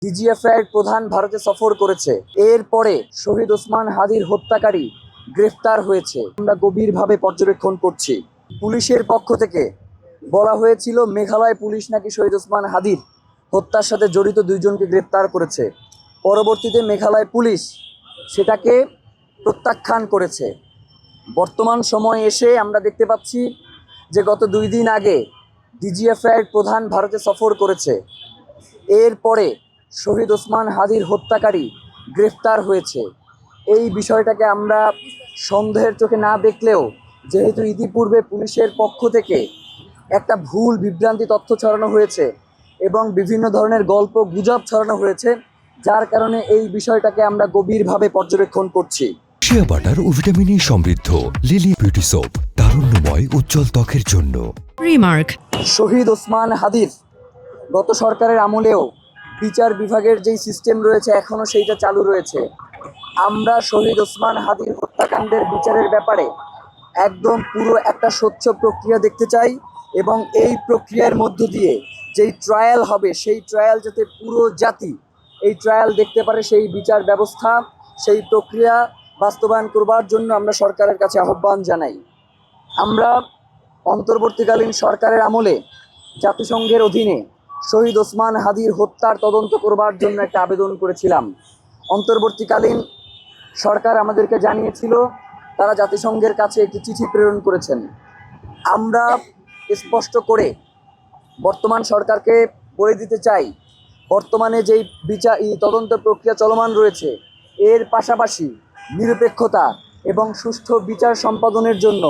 DGFI প্রধান ভারতে সফর করেছে। এরপরে শহীদ ওসমান হাদির হত্যাকারী গ্রেফতার হয়েছে। আমরা গভীরভাবে পর্যবেক্ষণ করছি। পুলিশের পক্ষ থেকে বলা হয়েছিল মেঘালয় পুলিশ নাকি শহীদ ওসমান হাদির হত্যার সাথে জড়িত দুইজনকে গ্রেফতার করেছে। পরবর্তীতে মেঘালয় পুলিশ সেটাকে প্রত্যাখ্যান করেছে। বর্তমান সময়ে এসে আমরা দেখতে পাচ্ছি যে গত 2 দিন আগে ডিজিএফআই প্রধান ভারতে সফর করেছে। এরপরে শহীদ ওসমান হাদির হত্যাকারী গ্রেফতার হয়েছে। এই বিষয়টাকে আমরা সন্দেহের চোখে না দেখলেও, যেহেতু ইতিপূর্বে পুলিশের পক্ষ থেকে একটা ভুল বিভ্রান্তি তথ্য ছড়ানো হয়েছে এবং বিভিন্ন ধরনের গল্প গুজব ছড়ানো হয়েছে, যার কারণে এই বিষয়টাকে আমরা গভীরভাবে পর্যবেক্ষণ করছি। শিয়া বাটার ও ভিটামিন সমৃদ্ধ লিলি বিউটি সোপ, তারুণ্যময় উজ্জ্বল ত্বকের জন্য। রিমার্ক, শহীদ ওসমান হাদির গত সরকারের আমলেও বিচার বিভাগের যেই সিস্টেম রয়েছে এখনও সেইটা চালু রয়েছে। আমরা শহীদ ওসমান হাদির হত্যাকাণ্ডের বিচারের ব্যাপারে একদম পুরো একটা স্বচ্ছ প্রক্রিয়া দেখতে চাই এবং এই প্রক্রিয়ার মধ্য দিয়ে যেই ট্রায়াল হবে সেই ট্রায়াল যাতে পুরো জাতি এই ট্রায়াল দেখতে পারে, সেই বিচার ব্যবস্থা সেই প্রক্রিয়া বাস্তবায়ন করবার জন্য আমরা সরকারের কাছে আহ্বান জানাই। আমরা অন্তর্বর্তীকালীন সরকারের আমলে জাতিসংঘের অধীনে শহীদ ওসমান হাদির হত্যার তদন্ত করবার জন্য একটা আবেদন করেছিলাম। অন্তর্বর্তীকালীন সরকার আমাদেরকে জানিয়েছিল তারা জাতিসংঘের কাছে একটি চিঠি প্রেরণ করেছেন। আমরা স্পষ্ট করে বর্তমান সরকারকে বলে দিতে চাই, বর্তমানে যেই তদন্ত প্রক্রিয়া চলমান রয়েছে এর পাশাপাশি নিরপেক্ষতা এবং সুষ্ঠু বিচার সম্পাদনের জন্য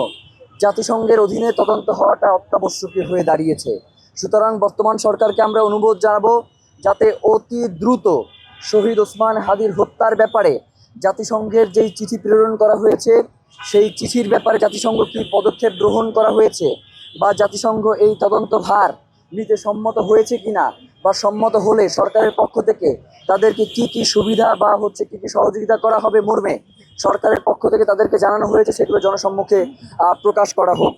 জাতিসংঘের অধীনে তদন্ত হওয়াটা অত্যাবশ্যকীয় হয়ে দাঁড়িয়েছে। সুতরাং বর্তমান সরকারকে আমরা অনুরোধ জানাবো যাতে অতি দ্রুত শহীদ ওসমান হাদির হত্যার ব্যাপারে জাতিসংঘের যেই চিঠি প্রেরণ করা হয়েছে সেই চিঠির ব্যাপারে জাতিসংঘ কী পদক্ষেপ গ্রহণ করা হয়েছে বা জাতিসংঘ এই তদন্ত ভার নিতে সম্মত হয়েছে কিনা, বা সম্মত হলে সরকারের পক্ষ থেকে তাদেরকে কি সুবিধা বা কি সহযোগিতা করা হবে মর্মে সরকারের পক্ষ থেকে তাদেরকে জানানো হয়েছে, সেগুলো জনসম্মুখে প্রকাশ করা হোক।